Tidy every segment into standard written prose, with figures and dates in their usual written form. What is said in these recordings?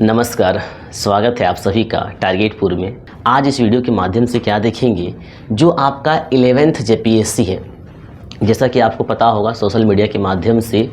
नमस्कार, स्वागत है आप सभी का टारगेटपुर में। आज इस वीडियो के माध्यम से क्या देखेंगे, जो आपका 11th जेपीएससी है। जैसा कि आपको पता होगा सोशल मीडिया के माध्यम से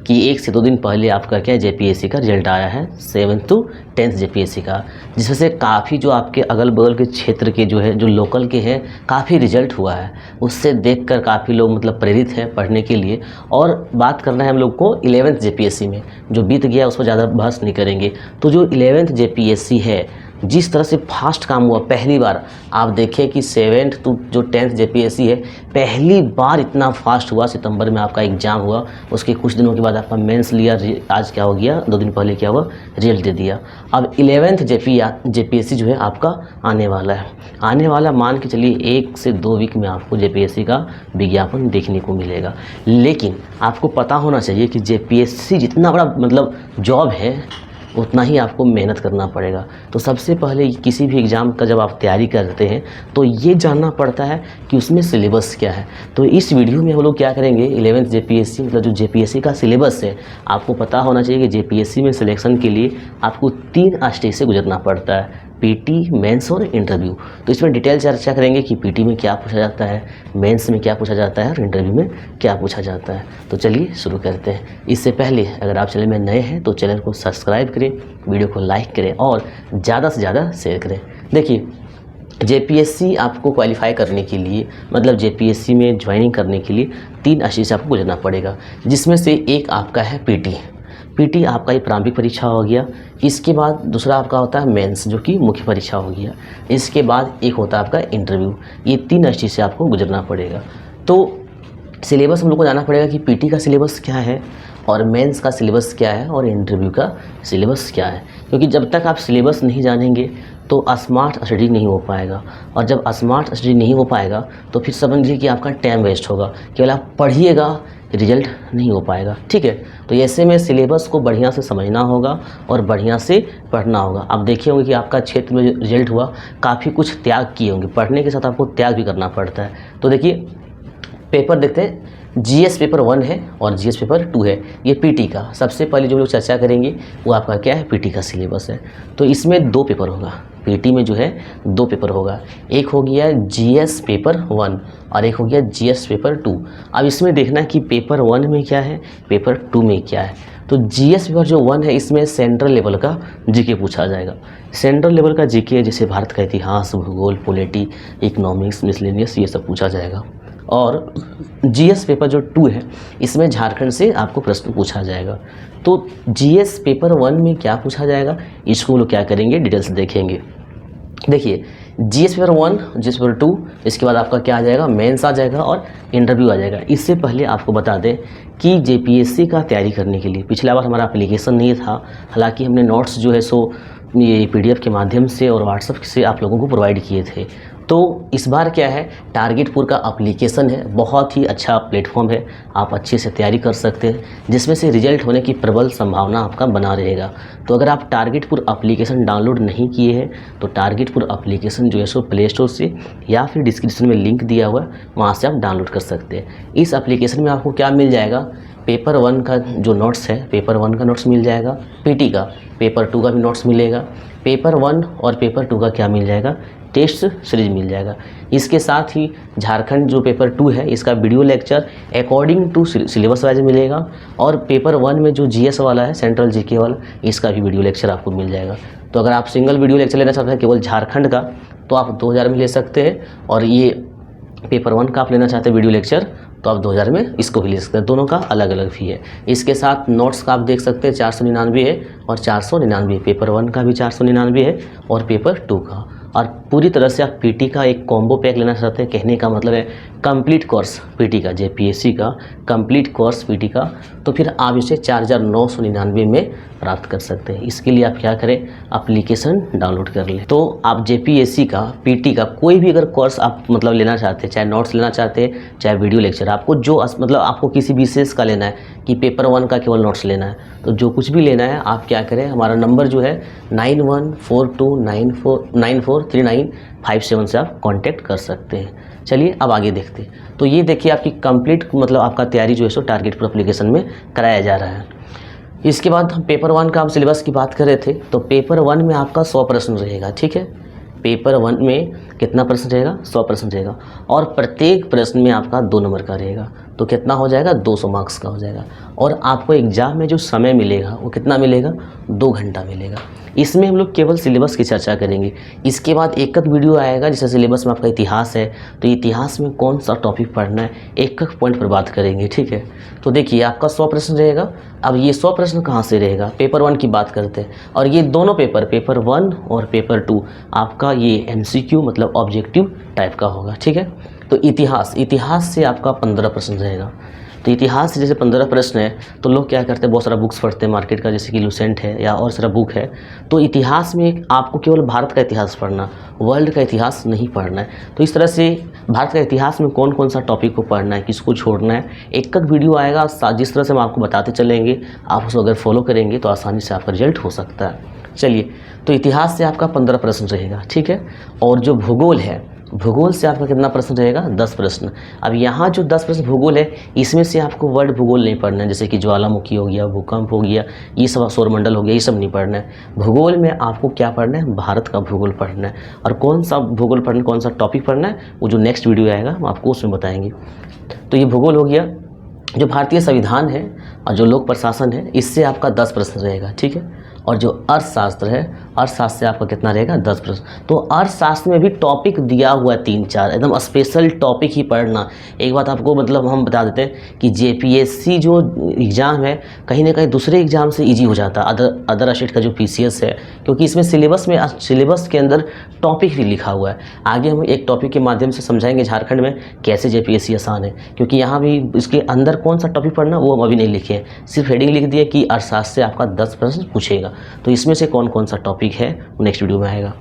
कि 1 से 2 दिन पहले आपका क्या जेपीएससी का रिजल्ट आया है 7th to 10th जेपीएससी का, जिसमें से काफ़ी जो आपके अगल बगल के क्षेत्र के जो लोकल के हैं काफ़ी रिजल्ट हुआ है। उससे देखकर काफ़ी लोग प्रेरित हैं पढ़ने के लिए। और बात करना है हम लोग को 11th जेपीएससी में, जो बीत गया उस पर ज़्यादा बहस नहीं करेंगे। तो जो 11th जेपीएससी है, जिस तरह से फास्ट काम हुआ, पहली बार आप देखें कि 7th to जो 10th जेपीएससी है पहली बार इतना फास्ट हुआ। सितंबर में आपका एग्ज़ाम हुआ, उसके कुछ दिनों के बाद आपका मेंस लिया, आज क्या हो गया 2 दिन पहले क्या हुआ, रिजल्ट दे दिया। अब 11th जेपीएससी जो है आपका आने वाला है। आने वाला मान के चलिए 1 से 2 वीक में आपको जेपीएससी का विज्ञापन देखने को मिलेगा। लेकिन आपको पता होना चाहिए कि जेपीएससी जितना बड़ा जॉब है उतना ही आपको मेहनत करना पड़ेगा। तो सबसे पहले किसी भी एग्ज़ाम का जब आप तैयारी करते हैं तो ये जानना पड़ता है कि उसमें सिलेबस क्या है। तो इस वीडियो में हम लोग क्या करेंगे, 11th जेपीएससी जो जेपीएससी का सिलेबस है, आपको पता होना चाहिए कि जेपीएससी में सिलेक्शन के लिए आपको 3 स्टेज से गुजरना पड़ता है, पीटी, मेंस और इंटरव्यू। तो इसमें डिटेल चर्चा करेंगे कि पीटी में क्या पूछा जाता है, मेंस में क्या पूछा जाता है और इंटरव्यू में क्या पूछा जाता है। तो चलिए शुरू करते हैं। इससे पहले अगर आप चैनल में नए हैं तो चैनल को सब्सक्राइब करें, वीडियो को लाइक करें और ज़्यादा से ज़्यादा शेयर करें। देखिए, जेपीएससी आपको क्वालिफाई करने के लिए, जेपीएससी में ज्वाइनिंग करने के लिए 3 स्टेज से आपको गुजरना पड़ेगा, जिसमें से एक आपका है पीटी आपका ये प्रारंभिक परीक्षा हो गया। इसके बाद दूसरा आपका होता है मेंस, जो कि मुख्य परीक्षा हो गया। इसके बाद एक होता है आपका इंटरव्यू। ये 3 स्टेज से आपको गुजरना पड़ेगा। तो सिलेबस हम लोग को जानना पड़ेगा कि पीटी का सिलेबस क्या है और मेंस का सिलेबस क्या है और इंटरव्यू का सिलेबस क्या है। क्योंकि जब तक आप सिलेबस नहीं जानेंगे तो स्मार्ट स्टडी नहीं हो पाएगा, और जब स्मार्ट स्टडी नहीं हो पाएगा तो फिर समझिए कि आपका टाइम वेस्ट होगा। केवल आप पढ़िएगा, रिजल्ट नहीं हो पाएगा। ठीक है, तो ऐसे में सिलेबस को बढ़िया से समझना होगा और बढ़िया से पढ़ना होगा। आप देखे होंगे कि आपका क्षेत्र में रिजल्ट हुआ, काफ़ी कुछ त्याग किए होंगे, पढ़ने के साथ आपको त्याग भी करना पड़ता है। तो देखिए, पेपर देखते हैं। जीएस पेपर 1 है और जीएस पेपर 2 है। ये पीटी का सबसे पहले जो लोग चर्चा करेंगे वो आपका क्या है, पीटी का सिलेबस है। तो इसमें 2 पेपर होगा, पीटी में जो है 2 पेपर होगा। एक हो गया जीएस पेपर 1 और एक हो गया जीएस पेपर 2। अब इसमें देखना है कि पेपर 1 में क्या है, पेपर 2 में क्या है। तो जीएस पेपर जो 1 है इसमें सेंट्रल लेवल का जीके पूछा जाएगा। सेंट्रल लेवल का जीके जैसे भारत का इतिहास, भूगोल, पॉलिटी, इकोनॉमिक्स, मिसलेनियस, ये सब पूछा जाएगा। और जीएस पेपर जो 2 है इसमें झारखंड से आपको प्रश्न पूछा जाएगा। तो जीएस पेपर 1 में क्या पूछा जाएगा, इसको लोग क्या करेंगे, डिटेल्स देखेंगे। देखिए, जीएस पेपर 1, जीएस पेपर 2, इसके बाद आपका क्या आ जाएगा, मेंस आ जाएगा और इंटरव्यू आ जाएगा। इससे पहले आपको बता दें कि जेपीएससी का तैयारी करने के लिए पिछला बार हमारा एप्लीकेशन नहीं था। हालांकि हमने नोट्स जो है सो ये पीडीएफ के माध्यम से और व्हाट्सएप से आप लोगों को प्रोवाइड किए थे। तो इस बार क्या है, टारगेटपुर का एप्लीकेशन है, बहुत ही अच्छा प्लेटफॉर्म है, आप अच्छे से तैयारी कर सकते हैं, जिसमें से रिजल्ट होने की प्रबल संभावना आपका बना रहेगा। तो अगर आप टारगेटपुर एप्लीकेशन डाउनलोड नहीं किए हैं तो टारगेटपुर एप्लीकेशन जो है सो प्ले स्टोर से या फिर डिस्क्रिप्शन में लिंक दिया हुआ है, वहाँ से आप डाउनलोड कर सकते हैं। इस एप्लीकेशन में आपको क्या मिल जाएगा, पेपर 1 का जो नोट्स है, पेपर 1 का नोट्स मिल जाएगा, पीटी का, पेपर 2 का भी नोट्स मिलेगा, पेपर 1 और पेपर 2 का क्या मिल जाएगा, टेस्ट सीरीज मिल जाएगा। इसके साथ ही झारखंड जो पेपर 2 है इसका video lecture according to syllabus wise मिलेगा, और पेपर 1 में जो जीएस वाला है, सेंट्रल जीके वाला, इसका भी वीडियो लेक्चर आपको मिल जाएगा। तो अगर आप सिंगल वीडियो लेक्चर लेना चाहते हैं केवल झारखंड का तो आप 2000 में ले सकते हैं, और ये पेपर 1 का आप लेना चाहते हैं वीडियो लेक्चर तो आप 2000 में इसको भी ले सकते हैं। दोनों का अलग अलग फी है। इसके साथ नोट्स का आप देख सकते हैं 499 है और 499, पेपर 1 का भी 499 है और पेपर 2 का। और पूरी तरह से आप पीटी का एक कॉम्बो पैक लेना चाहते हैं, कहने का मतलब है कंप्लीट कोर्स पीटी का, जेपीएससी का कंप्लीट कोर्स पीटी का, तो फिर आप इसे 4999 में प्राप्त कर सकते हैं। इसके लिए आप क्या करें, एप्लीकेशन डाउनलोड कर लें। तो आप जेपीएससी का, पीटी का कोई भी अगर कोर्स आप लेना चाहते हैं, चाहे नोट्स लेना चाहते हैं चाहे वीडियो लेक्चर, आपको जो आपको किसी विशेष का लेना है कि पेपर 1 का केवल नोट्स लेना है, तो जो कुछ भी लेना है आप क्या करें, हमारा नंबर जो है 9142943957 से आप कांटेक्ट कर सकते हैं। चलिए अब आगे देखते हैं। तो ये देखिए आपकी कंप्लीट आपका तैयारी जो है सो टारगेटपुर एप्लीकेशन में कराया जा रहा है। इसके बाद हम पेपर 1 का हम सिलेबस की बात कर रहे थे, तो पेपर 1 में आपका 100 प्रश्न रहेगा, ठीक है। पेपर 1 में कितना प्रश्न रहेगा? 100 प्रश्न रहेगा, और प्रत्येक प्रश्न में आपका 2 नंबर का रहेगा, तो कितना हो जाएगा? 200 मार्क्स का हो जाएगा। और आपको एग्ज़ाम में जो समय मिलेगा वो कितना मिलेगा? 2 घंटा मिलेगा। इसमें हम लोग केवल सिलेबस की चर्चा करेंगे। इसके बाद एक वीडियो आएगा, जैसे सिलेबस में आपका इतिहास है, तो इतिहास में कौन सा टॉपिक पढ़ना है एक पॉइंट पर बात करेंगे, ठीक है। तो देखिए आपका 100 प्रश्न रहेगा। अब ये 100 प्रश्न कहाँ से रहेगा? पेपर 1 की बात करते हैं, और ये दोनों पेपर 1 और पेपर 2 आपका ये MCQ मतलब ऑब्जेक्टिव टाइप का होगा, ठीक है। तो इतिहास से आपका 15 प्रश्न रहेगा। तो इतिहास से जैसे 15 प्रश्न है, तो लोग क्या करते हैं, बहुत सारा बुक्स पढ़ते हैं मार्केट का, जैसे कि लुसेंट है या और सारा बुक है। तो इतिहास में आपको केवल भारत का इतिहास पढ़ना, वर्ल्ड का इतिहास नहीं पढ़ना है। तो इस तरह से भारत का इतिहास में कौन कौन सा टॉपिक को पढ़ना है, किसको छोड़ना है, एक वीडियो आएगा। जिस तरह से हम आपको बताते चलेंगे, आप उसको अगर फॉलो करेंगे तो आसानी से आपका रिजल्ट हो सकता है। चलिए, तो इतिहास से आपका 15 प्रश्न रहेगा, ठीक है। और जो भूगोल है, भूगोल से आपका कितना प्रश्न रहेगा? 10 प्रश्न। अब यहाँ जो 10 प्रश्न भूगोल है, इसमें से आपको वर्ल्ड भूगोल नहीं पढ़ना है, जैसे कि ज्वालामुखी हो गया, भूकंप हो गया, ये सब सौरमंडल हो गया, ये सब नहीं पढ़ना है। भूगोल में आपको क्या पढ़ना है? भारत का भूगोल पढ़ना है। और कौन सा भूगोल पढ़ना है, कौन सा टॉपिक पढ़ना है, वो जो नेक्स्ट वीडियो आएगा हम आपको उसमें बताएंगे। तो ये भूगोल हो गया। जो भारतीय संविधान है और जो लोक प्रशासन है, इससे आपका 10 प्रश्न रहेगा, ठीक है। और जो अर्थशास्त्र है, अर्थशास्त्र से आपका कितना रहेगा? 10 प्रश्न। तो अर्थशास्त्र में भी टॉपिक दिया हुआ है 3-4, एकदम स्पेशल टॉपिक ही पढ़ना। एक बात आपको मतलब हम बता देते हैं कि JPSC जो एग्ज़ाम है, कहीं ना कहीं दूसरे एग्ज़ाम से इजी हो जाता है, अदर स्टेट का जो PCS है, क्योंकि इसमें सिलेबस के अंदर टॉपिक भी लिखा हुआ है। आगे हम एक टॉपिक के माध्यम से समझाएंगे झारखंड में कैसे JPSC आसान है, क्योंकि यहाँ भी इसके अंदर कौन सा टॉपिक पढ़ना वो हम अभी नहीं लिखे हैं, सिर्फ हेडिंग लिख दिया कि अर्थशास्त्र से आपका 10 प्रश्न पूछेगा। तो इसमें से कौन कौन सा टॉपिक है वो नेक्स्ट वीडियो में आएगा।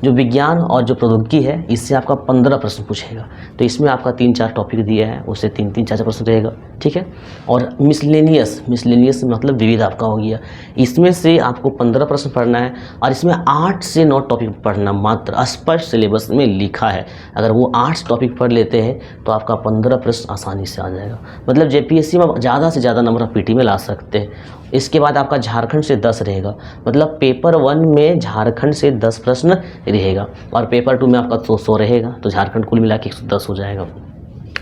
जो विज्ञान और जो प्रौद्योगिकी है, इससे आपका 15 प्रश्न पूछेगा। तो इसमें आपका 3-4 टॉपिक दिया है, उससे 3-3, 4-4 प्रश्न रहेगा, ठीक है। और मिसलेनियस मतलब विविध आपका हो गया, इसमें से आपको 15 प्रश्न पढ़ना है, और इसमें 8 से 9 टॉपिक पढ़ना मात्र स्पष्ट सिलेबस में लिखा है। अगर वो 8 टॉपिक पढ़ लेते हैं तो आपका 15 प्रश्न आसानी से आ जाएगा। मतलब JPSC में आप ज़्यादा से ज़्यादा नंबर आप PT में ला सकते हैं। इसके बाद आपका झारखंड से 10 रहेगा, मतलब पेपर 1 में झारखंड से 10 प्रश्न रहेगा, और पेपर 2 में आपका 100 रहेगा, तो झारखंड कुल मिला के 110 हो जाएगा।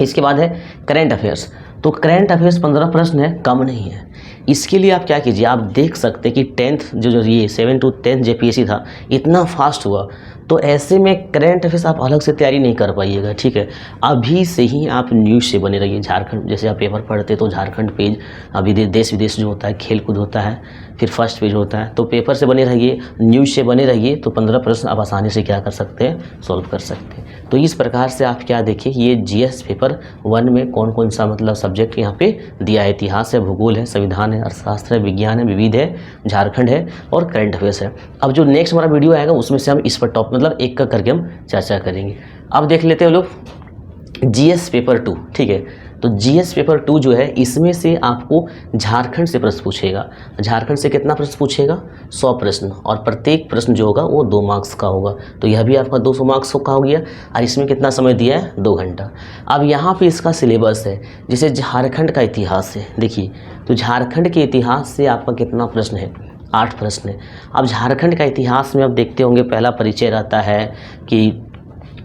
इसके बाद है करेंट अफेयर्स। तो करेंट अफेयर्स 15 प्रश्न है, कम नहीं है। इसके लिए आप क्या कीजिए, आप देख सकते हैं कि 10th जो ये 7 to 10 JPSC था, इतना फास्ट हुआ, तो ऐसे में करेंट अफेयर्स आप अलग से तैयारी नहीं कर पाइएगा, ठीक है। अभी से ही आप न्यूज़ से बने रहिए। झारखंड जैसे आप पेपर पढ़ते तो झारखंड पेज, अभी देश विदेश जो होता है, खेल कूद होता है, फिर फर्स्ट पेज होता है, तो पेपर से बने रहिए, न्यूज़ से बने रहिए, तो 15 प्रश्न आप आसानी से क्या कर सकते हैं, सॉल्व कर सकते हैं। तो इस प्रकार से आप क्या देखिए, ये GS पेपर 1 में कौन कौन सा मतलब सब्जेक्ट यहाँ पे दिया है, इतिहास है, भूगोल है, संविधान है, अर्थशास्त्र है, विज्ञान है, विविध है, झारखंड है, और करंट अफेयर्स है। अब जो नेक्स्ट हमारा वीडियो आएगा उसमें से हम इस पर मतलब एक करके हम चर्चा करेंगे। अब देख लेते हैं लोग GS पेपर 2, ठीक है। तो GS पेपर 2 जो है, इसमें से आपको झारखंड से प्रश्न पूछेगा। झारखंड से कितना प्रश्न पूछेगा? 100 प्रश्न, और प्रत्येक प्रश्न जो होगा वो 2 मार्क्स का होगा, तो यह भी आपका 200 मार्क्स का हो गया। और इसमें कितना समय दिया है? 2 घंटा। अब यहाँ पे इसका सिलेबस है, जैसे झारखंड का इतिहास है, देखिए, तो झारखंड के इतिहास से आपका कितना प्रश्न है? 8 प्रश्न है। अब झारखंड का इतिहास में आप देखते होंगे, पहला परिचय रहता है कि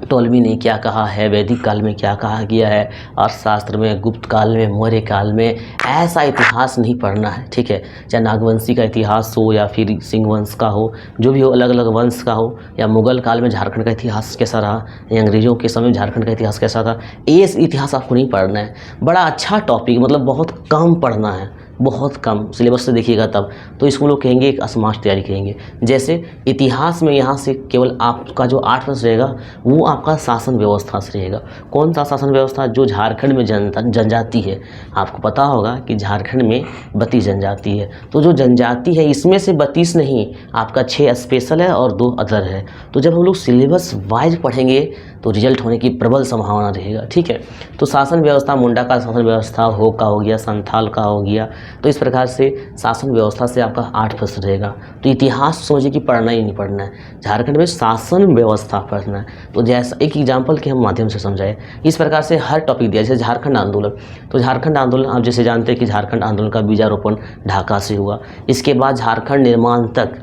टोलमी ने क्या कहा है, वैदिक काल में क्या कहा गया है, अर्थशास्त्र में गुप्त काल में, मौर्य काल में, ऐसा इतिहास नहीं पढ़ना है, ठीक है। चाहे नागवंशी का इतिहास हो या फिर सिंह वंश का हो, जो भी हो, अलग अलग वंश का हो, या मुगल काल में झारखंड का इतिहास कैसा रहा, या अंग्रेज़ों के समय झारखंड का इतिहास कैसा था, ये इतिहास आपको नहीं पढ़ना है। बड़ा अच्छा टॉपिक, मतलब बहुत कम पढ़ना है, बहुत कम सिलेबस से देखिएगा तब तो इसको लोग कहेंगे एक स्मार्ट तैयारी कहेंगे। जैसे इतिहास में यहाँ से केवल आपका जो 8 प्रश्न रहेगा वो आपका शासन व्यवस्था से रहेगा। कौन सा शासन व्यवस्था? जो झारखंड में जनजाति है। आपको पता होगा कि झारखंड में 32 जनजाति है, तो जो जनजाति है इसमें से 32 नहीं, आपका 6 स्पेशल है और 2 अदर है। तो जब हम लोग सिलेबस वाइज पढ़ेंगे तो रिजल्ट होने की प्रबल संभावना रहेगा, ठीक है। तो शासन व्यवस्था, मुंडा का शासन व्यवस्था, हो का हो गया, संथाल का हो गया, तो इस प्रकार से शासन व्यवस्था से आपका 8 प्रश्न रहेगा। तो इतिहास सोचिए कि पढ़ना ही नहीं पढ़ना है, झारखंड में शासन व्यवस्था पढ़ना है। तो जैसा एक एग्जाम्पल के हम माध्यम से समझाएं, इस प्रकार से हर टॉपिक दिया। जैसे झारखंड आंदोलन, तो झारखंड आंदोलन आप जैसे जानते हैं कि झारखंड आंदोलन का बीजारोपण ढाका से हुआ। इसके बाद झारखंड निर्माण तक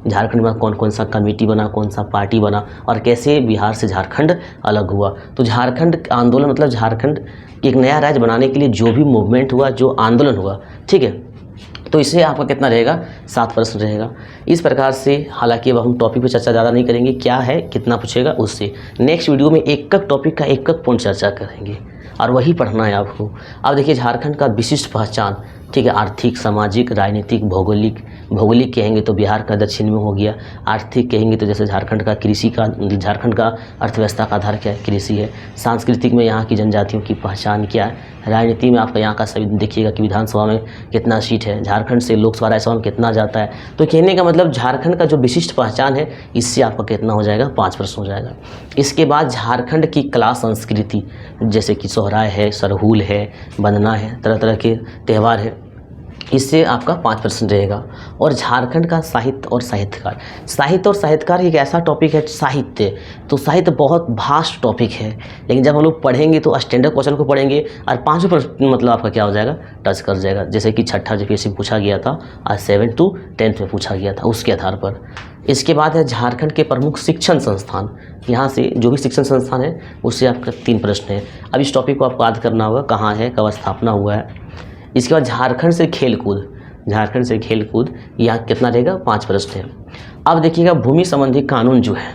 झारखंड में कौन कौन सा कमेटी बना, कौन सा पार्टी बना और कैसे बिहार से झारखंड अलग हुआ। तो झारखंड आंदोलन मतलब झारखंड एक नया राज्य बनाने के लिए जो भी मूवमेंट हुआ, जो आंदोलन हुआ, ठीक है। तो इससे आपका कितना रहेगा, 7 प्रश्न रहेगा। इस प्रकार से हालांकि अब हम टॉपिक पे चर्चा ज़्यादा नहीं करेंगे, क्या है कितना पूछेगा उससे नेक्स्ट वीडियो में एक टॉपिक का एक पॉइंट चर्चा करेंगे और वही पढ़ना है आपको। अब देखिए झारखंड का विशिष्ट पहचान, ठीक है, आर्थिक, सामाजिक, राजनीतिक, भौगोलिक कहेंगे तो बिहार का दक्षिण में हो गया। आर्थिक कहेंगे तो जैसे झारखंड का कृषि का, झारखंड का अर्थव्यवस्था का आधार क्या है, कृषि है। सांस्कृतिक में यहाँ की जनजातियों की पहचान क्या है। राजनीति में आपका यहाँ का सभी देखिएगा कि विधानसभा में कितना सीट है, झारखंड से लोकसभा राज्यसभा में कितना जाता है। तो कहने का मतलब झारखंड का जो विशिष्ट पहचान है, इससे आपका कितना हो जाएगा, 5 प्रश्न हो जाएगा। इसके बाद झारखंड की कला संस्कृति, जैसे कि सोहराय है, सरहुल है, वंदना है, तरह तरह के त्यौहार है, इससे आपका 5 प्रश्न रहेगा। और झारखंड का साहित्य और साहित्यकार, साहित्य और साहित्यकार एक ऐसा टॉपिक है, साहित्य तो साहित्य बहुत भास्ट टॉपिक है, लेकिन जब हम लोग पढ़ेंगे तो स्टैंडर्ड क्वेश्चन को पढ़ेंगे और 5 प्रश्न मतलब आपका क्या हो जाएगा, टच कर जाएगा। जैसे कि छठा जीपीएससी में पूछा गया था, आज 7 to 10 में पूछा गया था, उसके आधार पर। इसके बाद है झारखंड के प्रमुख शिक्षण संस्थान, यहाँ से जो भी शिक्षण संस्थान है उससे आपका 3 प्रश्न है। अब इस टॉपिक को आपको याद करना होगा, कहाँ है, कब स्थापना हुआ है। इसके बाद झारखंड से खेलकूद, झारखंड से खेलकूद, यहाँ कितना रहेगा, 5 प्रश्न है। अब देखिएगा भूमि संबंधी कानून जो है,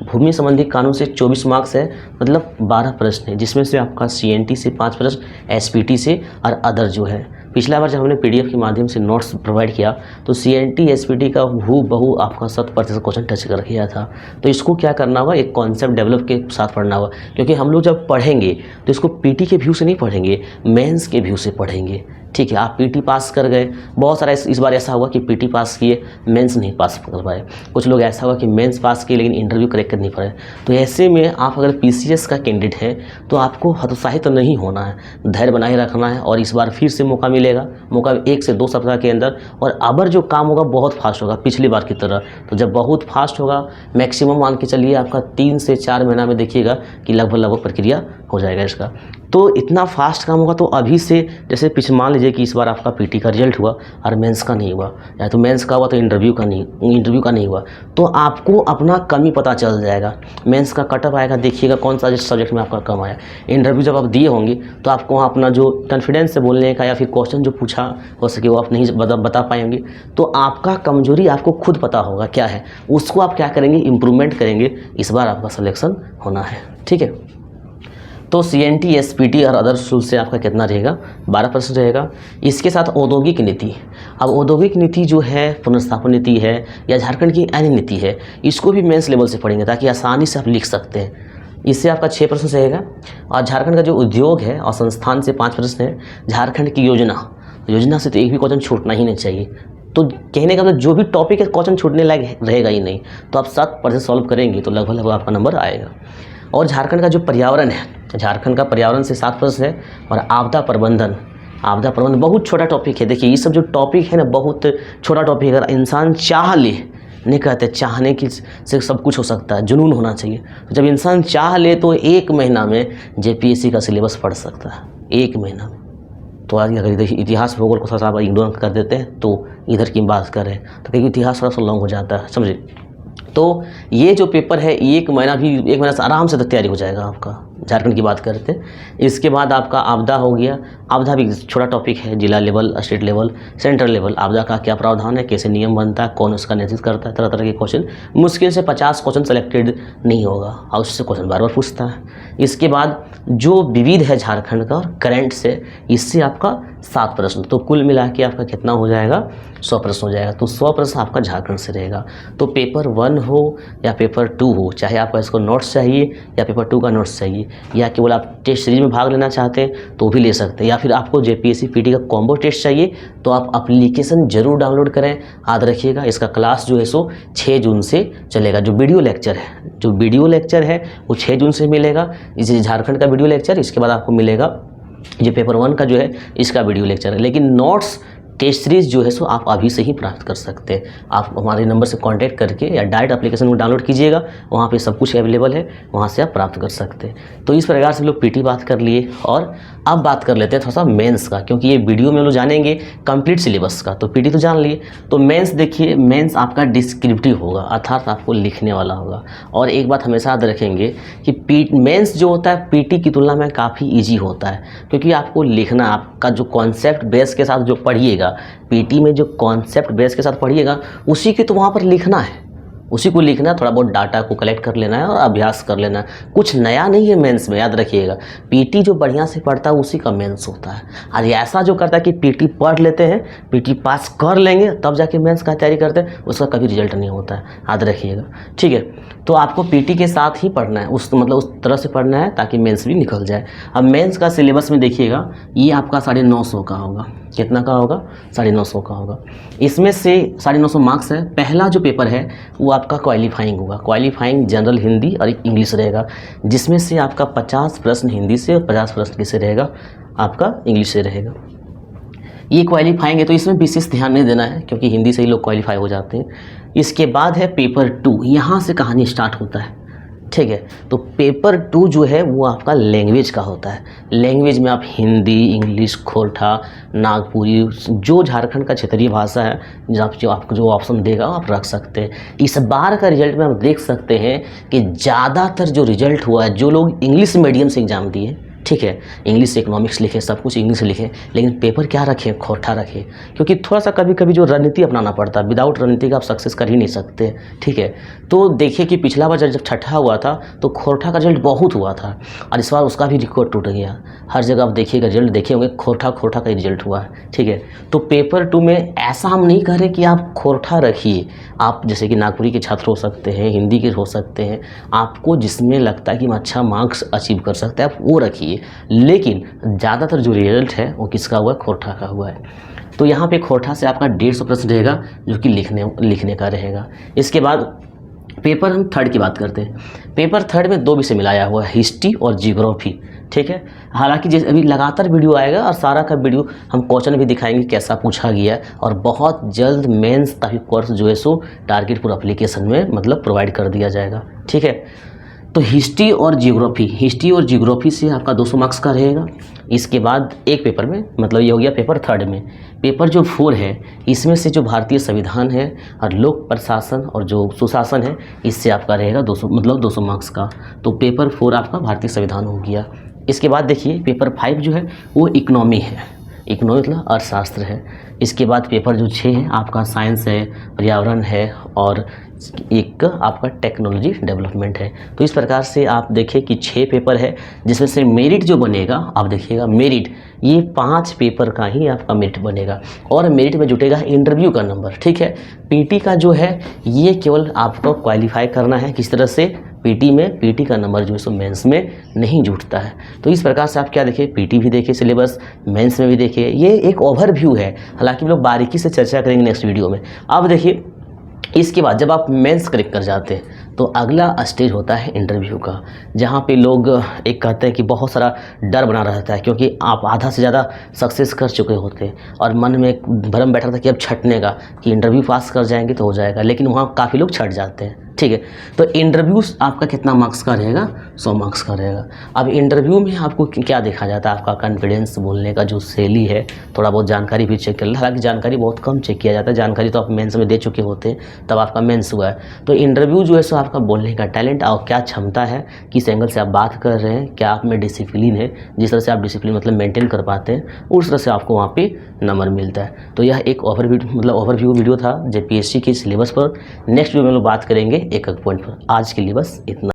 भूमि संबंधी कानून से 24 मार्क्स है, मतलब 12 प्रश्न है, जिसमें से आपका CNT से 5 प्रश्न, SPT से और अदर जो है। पिछला बार जब हमने PDF के माध्यम से नोट्स प्रोवाइड किया तो CNT SPT का हूबहू आपका 100% क्वेश्चन टच कर गया था। तो इसको क्या करना होगा, एक कॉन्सेप्ट डेवलप के साथ पढ़ना होगा, क्योंकि हम लोग जब पढ़ेंगे तो इसको PT के व्यू से नहीं पढ़ेंगे, मेंस के व्यू से पढ़ेंगे, ठीक है। आप PT पास कर गए, बहुत सारा इस बार ऐसा हुआ कि PT पास किए, मेंस नहीं पास कर पाए। कुछ लोग ऐसा हुआ कि मेंस पास किए लेकिन इंटरव्यू क्रैक कर नहीं पाए। तो ऐसे में आप अगर PCS का कैंडिडेट हैं तो आपको हतोत्साहित तो नहीं होना है, धैर्य बनाए रखना है। और इस बार फिर से मौका मिलेगा, मौका 1 से 2 सप्ताह के अंदर, और अबर जो काम होगा बहुत फास्ट होगा पिछली बार की तरह। तो जब बहुत फास्ट होगा, मैक्सिमम मान के चलिए आपका 3 से 4 महीना में देखिएगा कि लगभग प्रक्रिया हो जाएगा इसका। तो इतना फास्ट काम होगा। तो अभी से जैसे पीछे मान लीजिए कि इस बार आपका PT का रिजल्ट हुआ और मेंस का नहीं हुआ, या तो मेंस का हुआ तो इंटरव्यू का नहीं हुआ, तो आपको अपना कमी पता चल जाएगा। मेंस का कटअप आएगा, देखिएगा कौन सा सब्जेक्ट में आपका कम आया। इंटरव्यू जब आप दिए होंगे तो आपको वहाँ अपना जो कॉन्फिडेंस से बोलने का या फिर क्वेश्चन जो पूछा हो सके वो आप नहीं बता पाएंगे। तो आपका कमजोरी आपको खुद पता होगा क्या है, उसको आप क्या करेंगे, इम्प्रूवमेंट करेंगे। इस बार आपका सिलेक्शन होना है, ठीक है। तो CNT SPT और अदर शुल्क से आपका कितना रहेगा, 12 प्रश्न रहेगा। इसके साथ औद्योगिक नीति, अब औद्योगिक नीति जो है, पुनर्स्थापन नीति है या झारखंड की अन्य नीति है, इसको भी मेंस लेवल से पढ़ेंगे ताकि आसानी से आप लिख सकते हैं। इससे आपका 6 प्रश्न रहेगा। और झारखंड का जो उद्योग है और संस्थान से 5 प्रश्न है। झारखंड की योजना से तो एक भी क्वेश्चन छूटना ही नहीं चाहिए। तो कहने का मतलब जो भी टॉपिक है क्वेश्चन छूटने लायक रहेगा ही नहीं। तो आप 7% सॉल्व करेंगे तो लगभग आपका नंबर आएगा। और झारखंड का जो पर्यावरण है, झारखंड का पर्यावरण से 7 प्रश्न है। और आपदा प्रबंधन बहुत छोटा टॉपिक है। देखिए ये सब जो टॉपिक है ना, बहुत छोटा टॉपिक है। अगर इंसान चाह ले, नहीं कहते चाहने की से सब कुछ हो सकता है, जुनून होना चाहिए। तो जब इंसान चाह ले तो 1 महीना में JPSC का सिलेबस पढ़ सकता है, 1 महीना में। तो आज अगर इतिहास भूगोल को थोड़ा सा आप इग्नोर कर देते हैं तो इधर की बात करें तो कहीं इतिहास थोड़ा सा लॉन्ग हो जाता है, समझे। तो ये जो पेपर है 1 महीना से आराम से तो तैयारी हो जाएगा आपका, झारखंड की बात करते हैं। इसके बाद आपका आपदा हो गया। आपदा भी छोटा टॉपिक है, जिला level, state level, central level. आपदा का क्या प्रावधान है, कैसे नियम बनता है, कौन उसका नेतृत्व करता है, तरह तरह के क्वेश्चन। मुश्किल से 50 क्वेश्चन सेलेक्टेड नहीं होगा और उससे क्वेश्चन बार बार पूछता है। इसके बाद जो विविध है झारखंड का और करंट से, इससे आपका 7 प्रश्न। तो कुल मिला के आपका कितना हो जाएगा, 100 प्रश्न हो जाएगा। तो 100 प्रश्न आपका झारखंड से रहेगा। तो पेपर 1 हो या पेपर 2 हो, चाहे आपको इसको नोट्स चाहिए या पेपर 2 का नोट्स चाहिए, या केवल आप टेस्ट सीरीज में भाग लेना चाहते हैं तो भी ले सकते हैं, या फिर आपको JPSC PT का कॉम्बो टेस्ट चाहिए तो आप एप्लीकेशन जरूर डाउनलोड करें। याद रखिएगा इसका क्लास जो है सो 6 जून से चलेगा। जो वीडियो लेक्चर है वो 6 जून से मिलेगा। इसे झारखंड का वीडियो लेक्चर, इसके बाद आपको मिलेगा ये पेपर 1 का जो है इसका वीडियो लेक्चर है। लेकिन नोट्स टेस्ट सीरीज़ जो है सो आप अभी से ही प्राप्त कर सकते हैं। आप हमारे नंबर से कांटेक्ट करके या डायरेक्ट एप्लीकेशन को डाउनलोड कीजिएगा, वहाँ पे सब कुछ अवेलेबल है, वहाँ से आप प्राप्त कर सकते हैं। तो इस प्रकार से हम लोग पीटी बात कर लिए, और अब बात कर लेते हैं थोड़ा सा मेंस का, क्योंकि ये वीडियो में हम लोग जानेंगे कंप्लीट सिलेबस का। तो पीटी तो जान लिए, तो मेंस देखिए, मेंस आपका डिस्क्रिप्टिव होगा, अर्थात आपको लिखने वाला होगा। और एक बात हमेशा याद रखेंगे कि मेंस जो होता है पीटी की तुलना में काफ़ी ईजी होता है, क्योंकि आपको लिखना, आपका जो कॉन्सेप्ट बेस के साथ जो पढ़िएगा, पीटी में जो कॉन्सेप्ट बेस के साथ पढ़िएगा उसी की तो वहाँ पर लिखना है, उसी को लिखना है। थोड़ा बहुत डाटा को कलेक्ट कर लेना है और अभ्यास कर लेना है, कुछ नया नहीं है मेंस में, याद रखिएगा। पीटी जो बढ़िया से पढ़ता है उसी का मेंस होता है। और ऐसा जो करता है कि पीटी पढ़ लेते हैं, पीटी पास कर लेंगे, तब जाके मेंस का तैयारी करते हैं, उसका कभी रिजल्ट नहीं होता है, याद रखिएगा। ठीक है, तो आपको पीटी के साथ ही पढ़ना है, उस तरह से पढ़ना है ताकि मेंस भी निकल जाए। अब मेंस का सिलेबस में देखिएगा, ये आपका 950 का होगा। कितना का होगा? 950 का होगा। इसमें से 950 मार्क्स है। पहला जो पेपर है वो आपका क्वालिफाइंग होगा, क्वालिफाइंग जनरल हिंदी और इंग्लिश रहेगा, जिसमें से आपका 50 प्रश्न हिंदी से और 50 प्रश्न किससे रहेगा? आपका इंग्लिश से रहेगा। ये क्वालिफाइंग है, तो इसमें विशेष ध्यान नहीं देना है, क्योंकि हिंदी से ही लोग क्वालिफाई हो जाते हैं। इसके बाद है पेपर 2, यहाँ से कहानी स्टार्ट होता है। ठीक है, तो पेपर 2 जो है वो आपका लैंग्वेज का होता है। लैंग्वेज में आप हिंदी, इंग्लिश, खोरठा, नागपुरी, जो झारखंड का क्षेत्रीय भाषा है, जो आपको जो ऑप्शन देगा आप रख सकते हैं। इस बार का रिजल्ट में आप देख सकते हैं कि ज़्यादातर जो रिजल्ट हुआ है, जो लोग इंग्लिश मीडियम से एग्ज़ाम दिए, ठीक है, इंग्लिश इकोनॉमिक्स लिखे, सब कुछ इंग्लिश लिखे, लेकिन पेपर क्या रखे? खोरठा रखे, क्योंकि थोड़ा सा कभी कभी जो रणनीति अपनाना पड़ता है, विदाउट रणनीति का आप सक्सेस कर ही नहीं सकते। ठीक है, तो देखिए कि पिछला बार जब छठा हुआ था तो खोरठा का रिजल्ट बहुत हुआ था, और इस बार उसका भी रिकॉर्ड टूट गया। हर जगह आप देखिएगा, रिजल्ट देखे होंगे, खोरठा का ही रिजल्ट हुआ है। ठीक है, तो पेपर 2 में ऐसा हम नहीं कह रहे कि आप खोरठा रखिए, आप जैसे कि नागपुरी के छात्र हो सकते हैं, हिंदी के हो सकते हैं, आपको जिसमें लगता है कि हम अच्छा मार्क्स अचीव कर सकते हैं आप वो रखिए, लेकिन ज़्यादातर जो रिजल्ट है वो किसका हुआ है? खोरठा का हुआ है। तो यहाँ पे खोरठा से आपका 150 प्रश्न रहेगा, जो कि लिखने का रहेगा। इसके बाद पेपर हम 3 की बात करते हैं। पेपर 3 में 2 विषय मिलाया हुआ है, हिस्ट्री और जियोग्राफी। ठीक है, हालांकि जैसे अभी लगातार वीडियो आएगा और सारा का वीडियो हम क्वेश्चन भी दिखाएंगे कैसा पूछा गया है, और बहुत जल्द मेंस का भी कोर्स जो है सो टारगेटपुर एप्लीकेशन में मतलब प्रोवाइड कर दिया जाएगा। ठीक है, तो हिस्ट्री और जियोग्राफी से आपका 200 मार्क्स का रहेगा। इसके बाद एक पेपर में, मतलब ये हो गया पेपर 3 में। पेपर जो 4 है, इसमें से जो भारतीय संविधान है और लोक प्रशासन और जो सुशासन है, इससे आपका रहेगा 200 मार्क्स का। तो पेपर 4 आपका भारतीय संविधान हो गया। इसके बाद देखिए पेपर 5 जो है वो इकोनॉमी है, इकोनॉमी मतलब अर्थशास्त्र है। इसके बाद पेपर जो 6 है आपका साइंस है, पर्यावरण है, और एक आपका टेक्नोलॉजी डेवलपमेंट है। तो इस प्रकार से आप देखिए कि 6 पेपर है, जिसमें से मेरिट जो बनेगा, आप देखिएगा मेरिट, ये 5 पेपर का ही आपका मेरिट बनेगा, और मेरिट में जुटेगा इंटरव्यू का नंबर। ठीक है, पीटी का जो है ये केवल आपको क्वालिफाई करना है, किस तरह से? पीटी का नंबर जो है सो मेंस में नहीं जुटता है। तो इस प्रकार से आप क्या देखिए, पीटी भी देखिए सिलेबस, मेंस में भी देखिए, ये एक ओवरव्यू है, हालांकि हम लोग बारीकी से चर्चा करेंगे नेक्स्ट वीडियो में। अब देखिए इसके बाद जब आप मेंस क्रैक कर जाते हैं तो अगला स्टेज होता है इंटरव्यू का, जहाँ पे लोग एक कहते हैं कि बहुत सारा डर बना रहता है, क्योंकि आप आधा से ज़्यादा सक्सेस कर चुके होते हैं और मन में एक भ्रम बैठा था कि अब छटने का, कि इंटरव्यू पास कर जाएंगे तो हो जाएगा, लेकिन वहाँ काफ़ी लोग छट जाते हैं। ठीक है, तो इंटरव्यू आपका कितना मार्क्स का रहेगा? 100 मार्क्स का रहेगा। अब इंटरव्यू में आपको क्या देखा जाता है? आपका कॉन्फिडेंस, बोलने का जो शैली है, थोड़ा बहुत जानकारी भी चेक कर लो, हालांकि जानकारी बहुत कम चेक किया जाता है, जानकारी तो आप मेंस में दे चुके होते हैं, तब आपका मेंस हुआ है। तो इंटरव्यू जो है सो आपका बोलने का टैलेंट और क्या क्षमता है, किस एंगल से आप बात कर रहे हैं, क्या आप में डिसिप्लिन है, जिस तरह से आप डिसिप्लिन मतलब मेंटेन कर पाते हैं, उस तरह से आपको वहाँ पे नंबर मिलता है। तो यह एक ओवरव्यू वीडियो था जेपीएससी के सिलेबस पर। नेक्स्ट वीडियो में हम लोग बात करेंगे एक पॉइंट पर। आज के लिए बस इतना।